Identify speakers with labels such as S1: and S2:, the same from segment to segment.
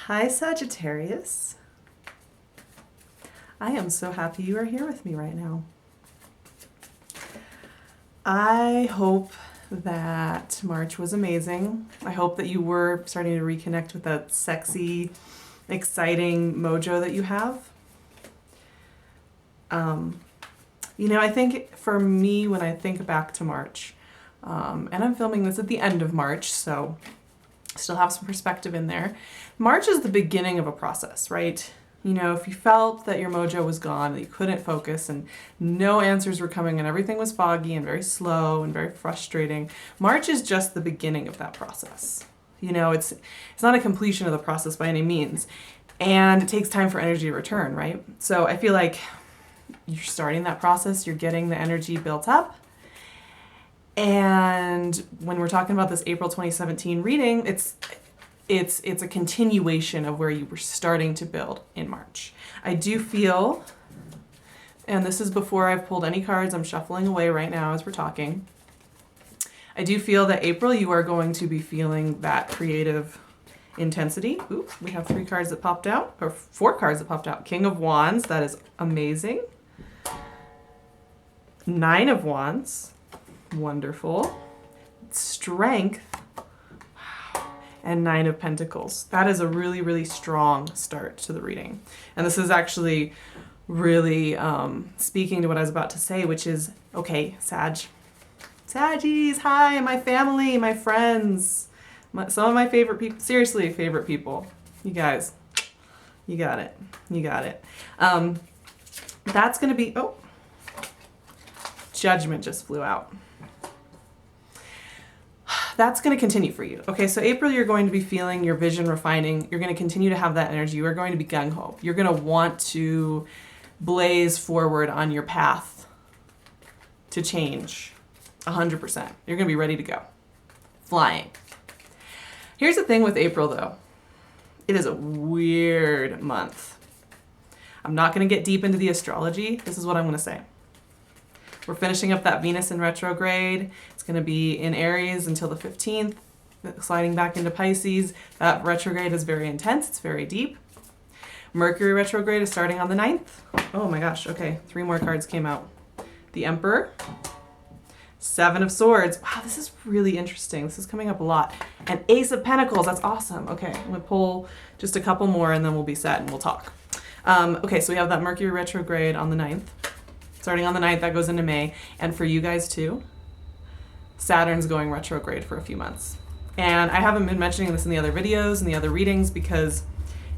S1: Hi, Sagittarius. I am so happy you are here with me right now. I hope that March was amazing. I hope that you were starting to reconnect with that sexy, exciting mojo that you have. I think for me, when I think back to March, and I'm filming this at the end of March, so still have some perspective in there. March is the beginning of a process, right? If you felt that your mojo was gone, that you couldn't focus and no answers were coming and everything was foggy and very slow and very frustrating, March is just the beginning of that process. It's not a completion of the process by any means. And it takes time for energy to return, right? So I feel like you're starting that process, you're getting the energy built up. And when we're talking about this April 2017 reading, it's a continuation of where you were starting to build in March. I do feel, and this is before I've pulled any cards, I'm shuffling away right now as we're talking. I do feel that April, you are going to be feeling that creative intensity. Ooh, we have 3 cards that popped out, or 4 cards that popped out. King of Wands, that is amazing. 9 of Wands, wonderful. Strength, wow. And 9 of Pentacles. That is a really, really strong start to the reading. And this is actually really speaking to what I was about to say, which is, okay, Saggies, hi, my family, my friends, some of my favorite people, seriously, favorite people. You guys, you got it. That's going to be, Judgment just flew out. That's going to continue for you. Okay, so April, you're going to be feeling your vision refining. You're going to continue to have that energy. You are going to be gung-ho. You're going to want to blaze forward on your path to change 100%. You're going to be ready to go. Flying. Here's the thing with April, though. It is a weird month. I'm not going to get deep into the astrology. This is what I'm going to say. We're finishing up that Venus in retrograde. It's going to be in Aries until the 15th, sliding back into Pisces. That retrograde is very intense. It's very deep. Mercury retrograde is starting on the 9th. Oh my gosh. Okay. 3 more cards came out. The Emperor. 7 of Swords. Wow, this is really interesting. This is coming up a lot. And Ace of Pentacles. That's awesome. Okay. I'm going to pull just a couple more and then we'll be set and we'll talk. Okay. So we have that Mercury retrograde on the 9th. Starting on the 9th, that goes into May. And for you guys too, Saturn's going retrograde for a few months. And I haven't been mentioning this in the other videos and the other readings because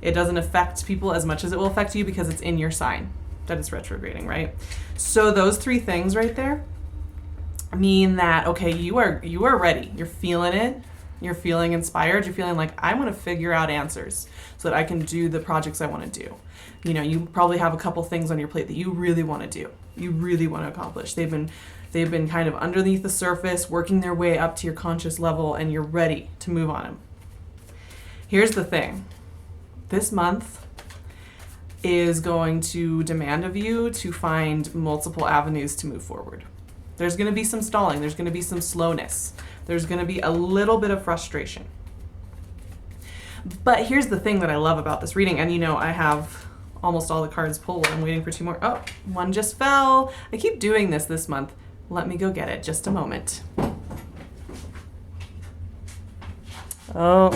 S1: it doesn't affect people as much as it will affect you because it's in your sign that it's retrograding, right? So those 3 things right there mean that, okay, you are ready. You're feeling it. You're feeling inspired. You're feeling like, I want to figure out answers so that I can do the projects I want to do. You probably have a couple things on your plate that you really want to do. You really want to accomplish. They've been kind of underneath the surface, working their way up to your conscious level, and you're ready to move on them. Here's the thing. This month is going to demand of you to find multiple avenues to move forward. There's going to be some stalling. There's going to be some slowness. There's going to be a little bit of frustration. But here's the thing that I love about this reading. And I have almost all the cards pulled. I'm waiting for 2 more. Oh, one just fell. I keep doing this month. Let me go get it. Just a moment. Oh,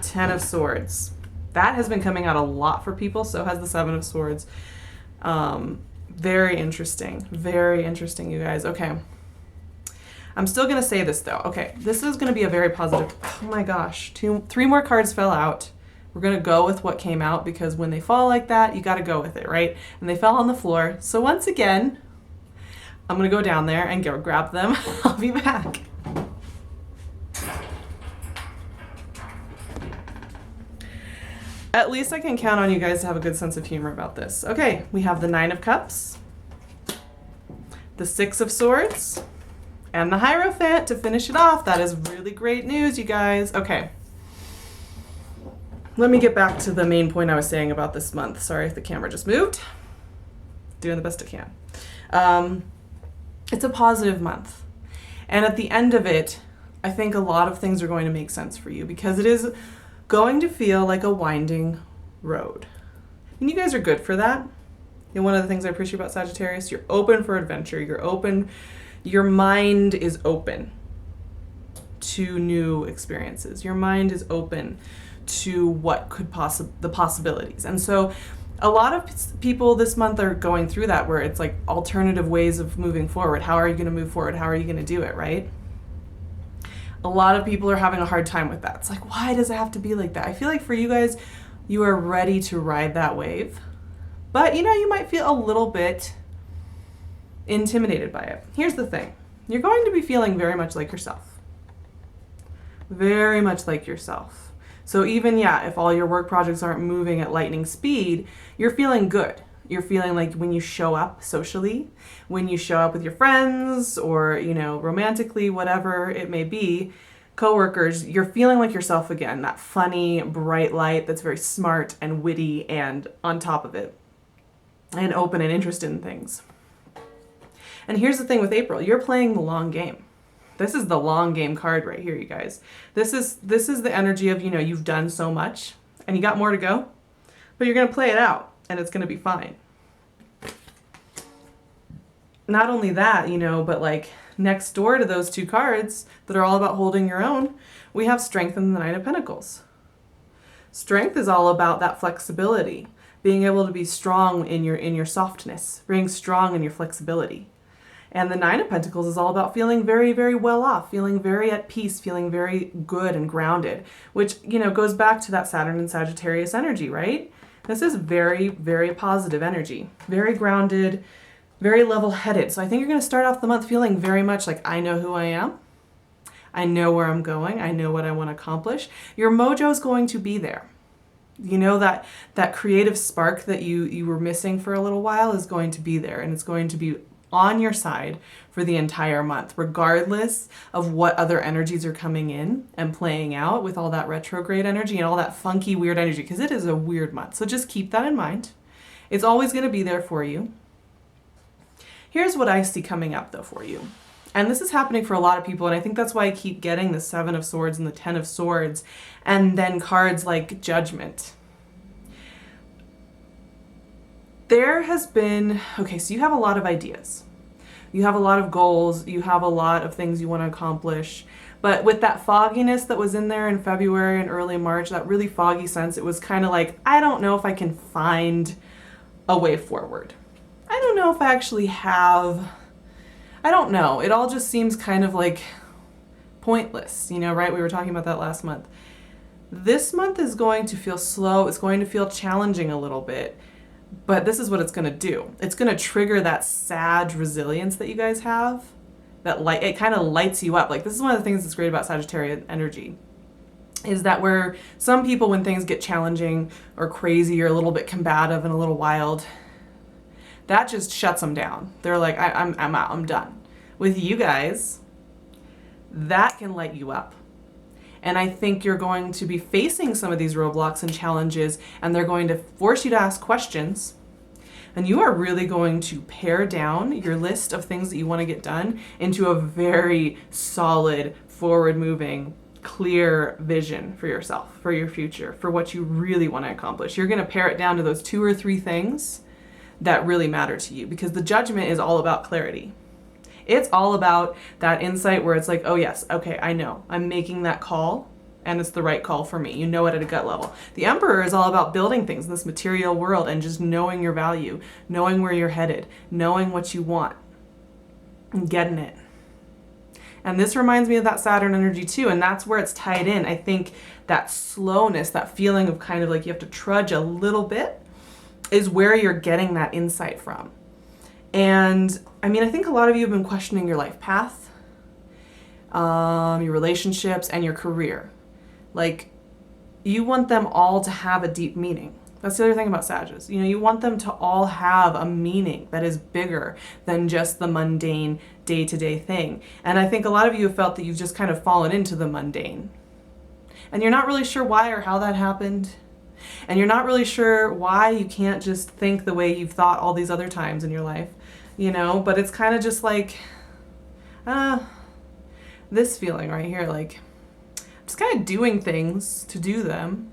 S1: 10 of Swords. That has been coming out a lot for people. So has the 7 of Swords. Very interesting. Very interesting, you guys. Okay. I'm still going to say this, though. Okay. This is going to be a very positive. Oh, my gosh. 3 more cards fell out. We're going to go with what came out because when they fall like that, you got to go with it, right? And they fell on the floor. So once again, I'm going to go down there and go grab them. I'll be back. At least I can count on you guys to have a good sense of humor about this. Okay, we have the 9 of Cups, the 6 of Swords, and the Hierophant to finish it off. That is really great news, you guys. Okay. Let me get back to the main point I was saying about this month. Sorry if the camera just moved. Doing the best I can. It's a positive month. And at the end of it, I think a lot of things are going to make sense for you because it is going to feel like a winding road. And you guys are good for that. And one of the things I appreciate about Sagittarius, you're open for adventure. You're open. Your mind is open to new experiences. Your mind is open to what could the possibilities. And so a lot of people this month are going through that, where it's like alternative ways of moving forward. How are you going to move forward? How are you going to do it, right? A lot of people are having a hard time with that. It's like, why does it have to be like that? I feel like for you guys, you are ready to ride that wave. But, you might feel a little bit intimidated by it. Here's the thing. You're going to be feeling very much like yourself. Very much like yourself. So even, if all your work projects aren't moving at lightning speed, you're feeling good. You're feeling like when you show up socially, when you show up with your friends or, romantically, whatever it may be, coworkers, you're feeling like yourself again, that funny, bright light that's very smart and witty and on top of it and open and interested in things. And here's the thing with April, you're playing the long game. This is the long game card right here, you guys. This is the energy of, you've done so much and you got more to go, but you're going to play it out and it's going to be fine. Not only that, but like next door to those two cards that are all about holding your own, we have Strength and the Knight of Pentacles. Strength is all about that flexibility, being able to be strong in your softness, being strong in your flexibility. And the Nine of Pentacles is all about feeling very, very well off, feeling very at peace, feeling very good and grounded, which, goes back to that Saturn and Sagittarius energy, right? This is very, very positive energy, very grounded, very level-headed. So I think you're going to start off the month feeling very much like, I know who I am. I know where I'm going. I know what I want to accomplish. Your mojo is going to be there. That creative spark that you were missing for a little while is going to be there, and it's going to be on your side for the entire month, regardless of what other energies are coming in and playing out with all that retrograde energy and all that funky, weird energy, because it is a weird month. So just keep that in mind. It's always going to be there for you. Here's what I see coming up, though, for you. And this is happening for a lot of people, and I think that's why I keep getting the Seven of Swords and the Ten of Swords, and then cards like Judgment. There has been, so you have a lot of ideas. You have a lot of goals. You have a lot of things you want to accomplish. But with that fogginess that was in there in February and early March, that really foggy sense, it was kind of like, I don't know if I can find a way forward. I don't know if I actually have, I don't know. It all just seems kind of like pointless, right? We were talking about that last month. This month is going to feel slow. It's going to feel challenging a little bit. But this is what it's going to do. It's going to trigger that Sag resilience that you guys have. It kind of lights you up. Like, this is one of the things that's great about Sagittarius energy, is that where some people, when things get challenging or crazy or a little bit combative and a little wild, that just shuts them down. They're like, I'm out, I'm done. With you guys, that can light you up. And I think you're going to be facing some of these roadblocks and challenges, and they're going to force you to ask questions. And you are really going to pare down your list of things that you want to get done into a very solid, forward-moving, clear vision for yourself, for your future, for what you really want to accomplish. You're going to pare it down to those 2 or 3 things that really matter to you, because the Judgment is all about clarity. It's all about that insight where it's like, oh yes, okay, I know. I'm making that call and it's the right call for me. You know it at a gut level. The Emperor is all about building things in this material world and just knowing your value, knowing where you're headed, knowing what you want, and getting it. And this reminds me of that Saturn energy too, and that's where it's tied in. I think that slowness, that feeling of kind of like you have to trudge a little bit, is where you're getting that insight from. And I think a lot of you have been questioning your life path, your relationships, and your career. Like, you want them all to have a deep meaning. That's the other thing about Sagittarius. You want them to all have a meaning that is bigger than just the mundane day-to-day thing. And I think a lot of you have felt that you've just kind of fallen into the mundane. And you're not really sure why or how that happened. And you're not really sure why you can't just think the way you've thought all these other times in your life, but it's kind of just like, this feeling right here, like, just kind of doing things to do them.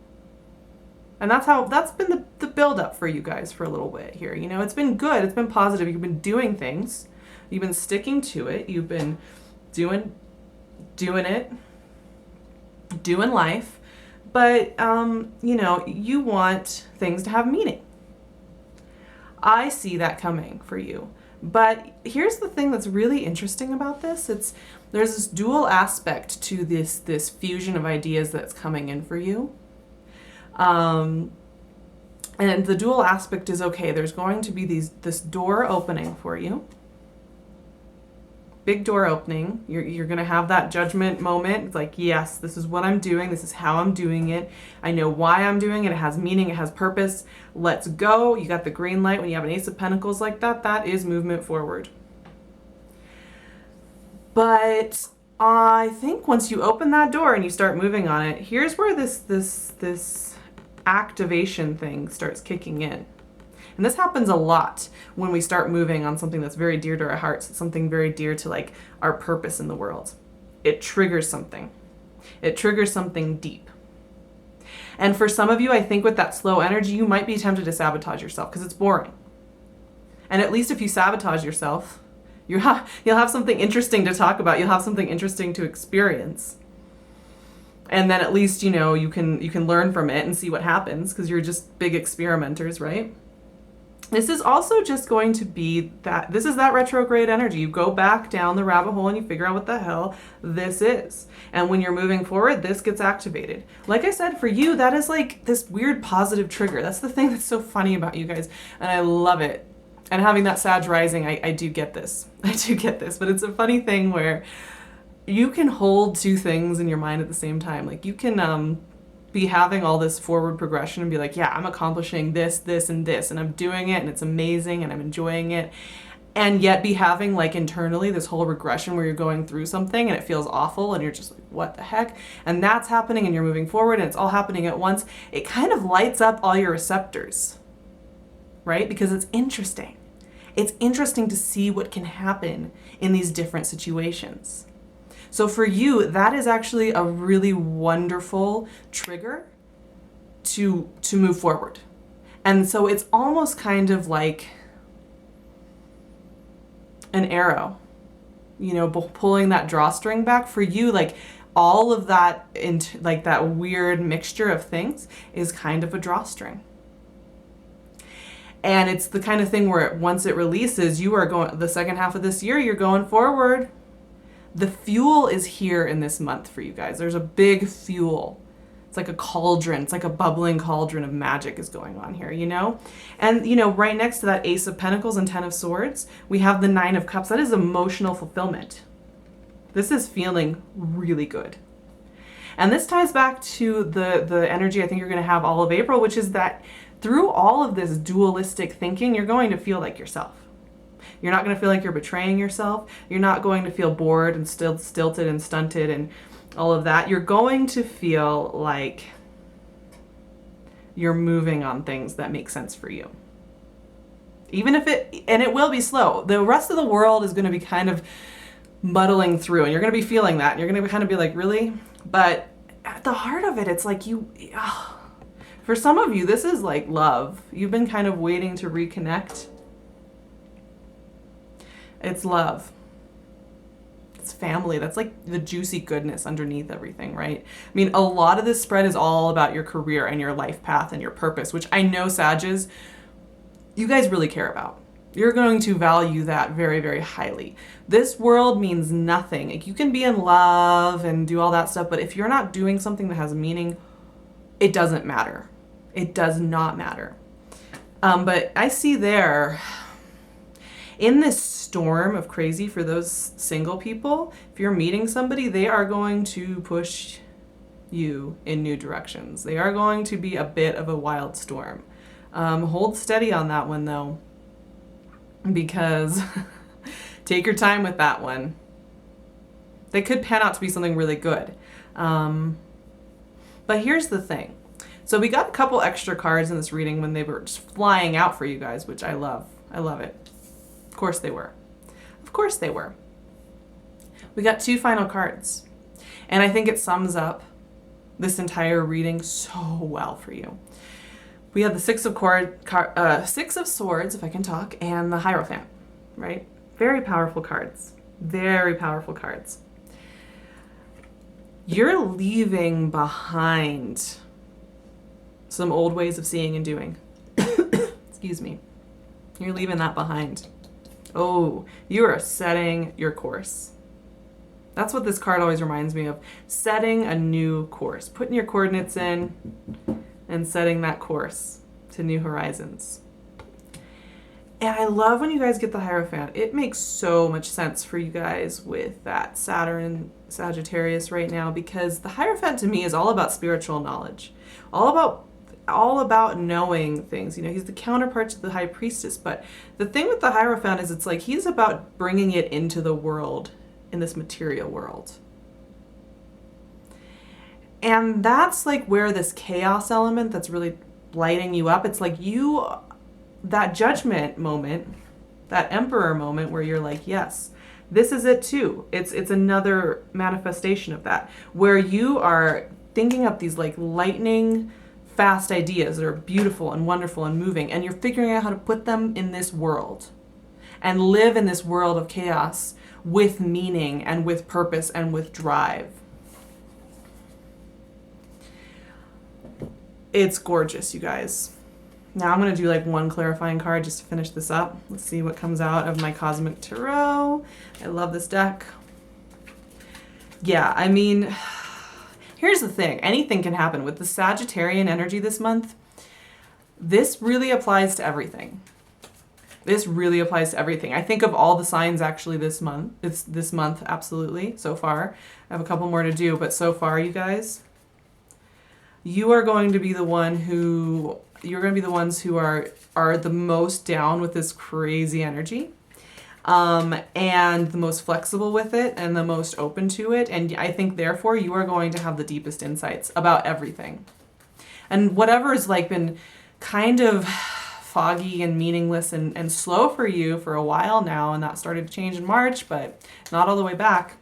S1: And that's been the build up for you guys for a little bit here. You know, it's been good. It's been positive. You've been doing things. You've been sticking to it. You've been doing it, doing life. But, you know, you want things to have meaning. I see that coming for you. But here's the thing that's really interesting about this. There's this dual aspect to this fusion of ideas that's coming in for you. And the dual aspect is, okay, there's going to be this door opening for you. Big door opening. You're going to have that judgment moment. It's like, yes, this is what I'm doing. This is how I'm doing it. I know why I'm doing it. It has meaning. It has purpose. Let's go. You got the green light. When you have an Ace of Pentacles like that, that is movement forward. But I think once you open that door and you start moving on it, here's where this activation thing starts kicking in. And this happens a lot when we start moving on something that's very dear to our hearts. It's something very dear to like our purpose in the world. It triggers something. It triggers something deep. And for some of you, I think with that slow energy, you might be tempted to sabotage yourself because it's boring. And at least if you sabotage yourself, you'll have something interesting to talk about. You'll have something interesting to experience. And then at least, you know, you can learn from it and see what happens because you're just big experimenters, right? This is also just going to be this is that retrograde energy. You go back down the rabbit hole and you figure out what the hell this is. And when you're moving forward, this gets activated. Like I said, for you, that is like this weird positive trigger. That's the thing that's so funny about you guys. And I love it. And having that Sag rising, I do get this. I do get this. But it's a funny thing where you can hold two things in your mind at the same time. Like you can be having all this forward progression and be like, yeah, I'm accomplishing this, this, and this, and I'm doing it, and it's amazing, and I'm enjoying it. And yet be having like internally this whole regression where you're going through something and it feels awful and you're just like, what the heck? And that's happening and you're moving forward and it's all happening at once. It kind of lights up all your receptors, right? Because it's interesting. It's interesting to see what can happen in these different situations. So for you, that is actually a really wonderful trigger to move forward. And so it's almost kind of like an arrow, you know, pulling that drawstring back for you. Like all of that, like that weird mixture of things is kind of a drawstring. And it's the kind of thing where once it releases, you are going, the second half of this year, you're going forward. The fuel is here in this month for you guys. There's a big fuel. It's like a cauldron. It's like a bubbling cauldron of magic is going on here, you know? And, you know, right next to that Ace of Pentacles and Ten of Swords, we have the Nine of Cups. That is emotional fulfillment. This is feeling really good. And this ties back to the energy I think you're going to have all of April, which is that through all of this dualistic thinking, you're going to feel like yourself. You're not going to feel like you're betraying yourself. You're not going to feel bored and stilted and stunted and all of that. You're going to feel like you're moving on things that make sense for you. Even if it will be slow. The rest of the world is going to be kind of muddling through and you're going to be feeling that. And you're going to kind of be like, really? But at the heart of it, it's like for some of you, this is like love. You've been kind of waiting to reconnect. It's love. It's family. That's like the juicy goodness underneath everything, right? I mean, a lot of this spread is all about your career and your life path and your purpose, which I know, Sages, you guys really care about. You're going to value that very, very highly. This world means nothing. Like, you can be in love and do all that stuff, but if you're not doing something that has meaning, it doesn't matter. It does not matter. But I see there, in this storm of crazy for those single people, if you're meeting somebody, they are going to push you in new directions. They are going to be a bit of a wild storm. Hold steady on that one though, because take your time with that one. They could pan out to be something really good. But here's the thing. So we got a couple extra cards in this reading when they were just flying out for you guys, which I love. I love it. Of course they were. Of course they were. We got two final cards. And I think it sums up this entire reading so well for you. We have the Six of Swords, if I can talk, and the Hierophant, right? Very powerful cards. Very powerful cards. You're leaving behind some old ways of seeing and doing. Excuse me. You're leaving that behind. Oh, you are setting your course. That's what this card always reminds me of. Setting a new course. Putting your coordinates in and setting that course to new horizons. And I love when you guys get the Hierophant. It makes so much sense for you guys with that Saturn Sagittarius right now, because the Hierophant to me is all about spiritual knowledge. All about knowing things. You know, he's the counterpart to the High Priestess, but the thing with the Hierophant is it's like he's about bringing it into the world, in this material world. And that's like where this chaos element that's really lighting you up, it's like that judgment moment, that emperor moment where you're like, yes, this is it too. It's another manifestation of that, where you are thinking up these like lightning fast ideas that are beautiful and wonderful and moving, and you're figuring out how to put them in this world and live in this world of chaos with meaning and with purpose and with drive. It's gorgeous, you guys. Now I'm going to do like one clarifying card just to finish this up. Let's see what comes out of my Cosmic Tarot. I love this deck. Yeah, I mean, here's the thing. Anything can happen. With the Sagittarian energy this month, this really applies to everything. This really applies to everything. I think of all the signs actually this month. It's this month, absolutely, so far. I have a couple more to do, but so far, you guys, you are going to be the ones who are the most down with this crazy energy, and the most flexible with it and the most open to it. And I think therefore you are going to have the deepest insights about everything. And whatever has like been kind of foggy and meaningless and slow for you for a while now, and that started to change in March, but not all the way back.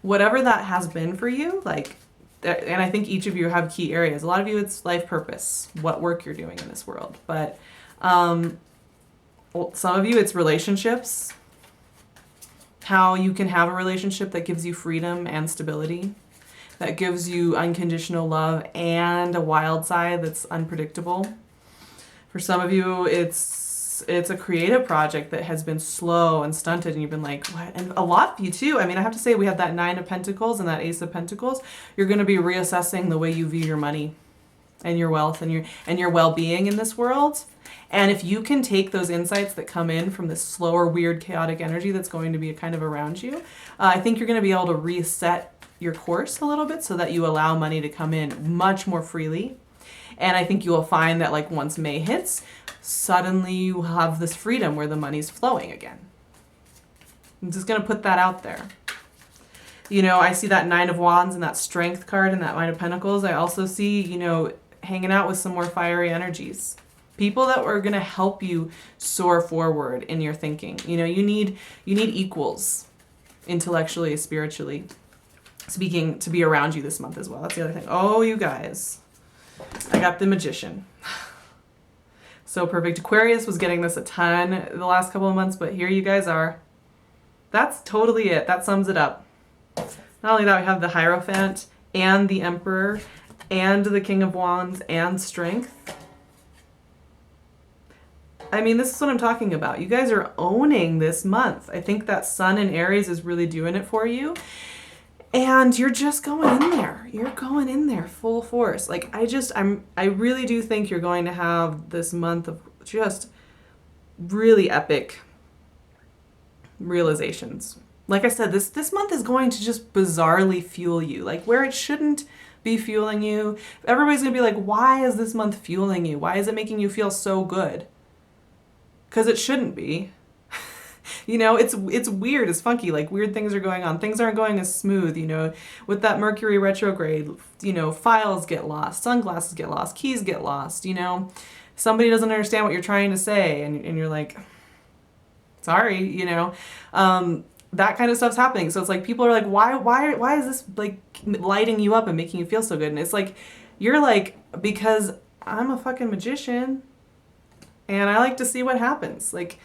S1: Whatever that has been for you, like, and I think each of you have key areas. A lot of you, it's life purpose, what work you're doing in this world. But some of you, it's relationships, how you can have a relationship that gives you freedom and stability, that gives you unconditional love and a wild side that's unpredictable. For some of you, it's a creative project that has been slow and stunted, and you've been like, what? And a lot of you too. I mean, I have to say, we have that Nine of Pentacles and that Ace of Pentacles. You're going to be reassessing the way you view your money and your wealth and your well-being in this world. And if you can take those insights that come in from this slower, weird, chaotic energy that's going to be kind of around you, I think you're going to be able to reset your course a little bit so that you allow money to come in much more freely. And I think you will find that like once May hits, suddenly you have this freedom where the money's flowing again. I'm just going to put that out there. You know, I see that Nine of Wands and that Strength card and that Nine of Pentacles. I also see, you know, hanging out with some more fiery energies. People that are going to help you soar forward in your thinking. You know, you need equals, intellectually, spiritually speaking, to be around you this month as well. That's the other thing. Oh, you guys. I got the Magician. So perfect. Aquarius was getting this a ton the last couple of months, but here you guys are. That's totally it. That sums it up. Not only that, we have the Hierophant and the Emperor and the King of Wands and Strength. I mean, this is what I'm talking about. You guys are owning this month. I think that Sun in Aries is really doing it for you. And you're just going in there. You're going in there full force. Like, I really do think you're going to have this month of just really epic realizations. Like I said, this month is going to just bizarrely fuel you. Like, where it shouldn't be fueling you. Everybody's going to be like, why is this month fueling you? Why is it making you feel so good? Because it shouldn't be. You know, it's weird, it's funky, like weird things are going on. Things aren't going as smooth, you know. With that Mercury retrograde, you know, files get lost, sunglasses get lost, keys get lost, you know. Somebody doesn't understand what you're trying to say, and you're like, sorry, you know. that kind of stuff's happening. So it's like people are like, why is this like lighting you up and making you feel so good? And it's like, you're like, because I'm a fucking magician and I like to see what happens. Like,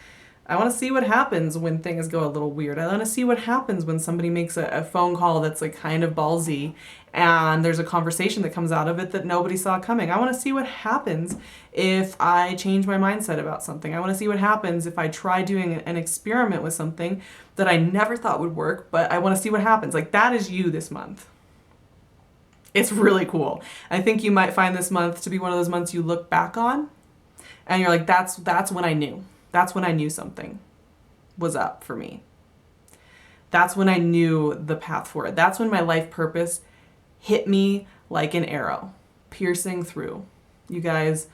S1: I want to see what happens when things go a little weird. I want to see what happens when somebody makes a phone call that's like kind of ballsy and there's a conversation that comes out of it that nobody saw coming. I want to see what happens if I change my mindset about something. I want to see what happens if I try doing an experiment with something that I never thought would work, but I want to see what happens. Like, that is you this month. It's really cool. I think you might find this month to be one of those months you look back on and you're like, that's when I knew. That's when I knew something was up for me. That's when I knew the path forward. That's when my life purpose hit me like an arrow, piercing through. You guys,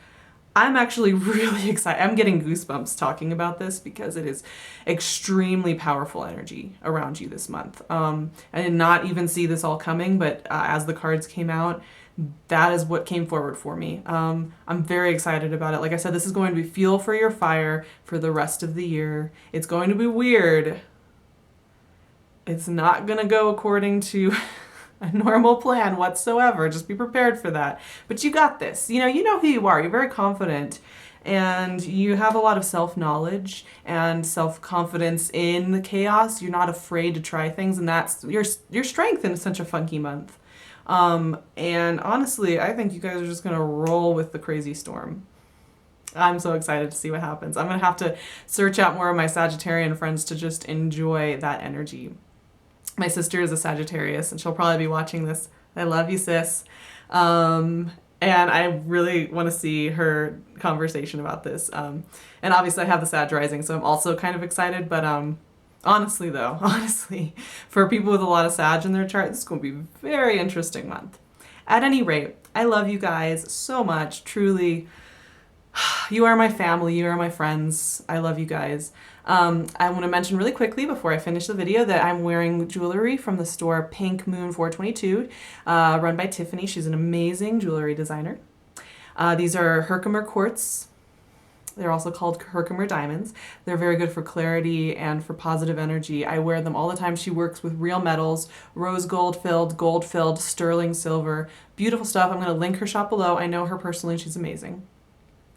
S1: I'm actually really excited. I'm getting goosebumps talking about this because it is extremely powerful energy around you this month. I did not even see this all coming, but as the cards came out, that is what came forward for me. I'm very excited about it. Like I said, this is going to be fuel for your fire for the rest of the year. It's going to be weird. It's not going to go according to a normal plan whatsoever. Just be prepared for that. But you got this. You know who you are. You're very confident. And you have a lot of self-knowledge and self-confidence in the chaos. You're not afraid to try things. And that's your strength in such a funky month. And honestly, I think you guys are just going to roll with the crazy storm. I'm so excited to see what happens. I'm going to have to search out more of my Sagittarian friends to just enjoy that energy. My sister is a Sagittarius and she'll probably be watching this. I love you, sis. And I really want to see her conversation about this. And obviously I have the Sag rising, so I'm also kind of excited, but, honestly, for people with a lot of Sag in their chart, this is going to be a very interesting month. At any rate, I love you guys so much. Truly, you are my family. You are my friends. I love you guys. I want to mention really quickly before I finish the video that I'm wearing jewelry from the store Pink Moon 422, run by Tiffany. She's an amazing jewelry designer. These are Herkimer quartz. They're also called Herkimer diamonds. They're very good for clarity and for positive energy. I wear them all the time. She works with real metals, rose gold filled, sterling silver. Beautiful stuff. I'm going to link her shop below. I know her personally. She's amazing.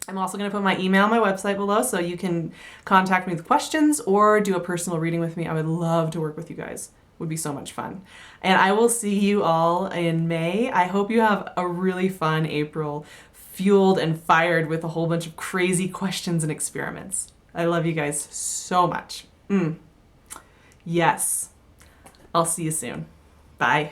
S1: I'm also going to put my email on my website below so you can contact me with questions or do a personal reading with me. I would love to work with you guys. It would be so much fun. And I will see you all in May. I hope you have a really fun April, fueled and fired with a whole bunch of crazy questions and experiments. I love you guys so much. Yes. I'll see you soon. Bye.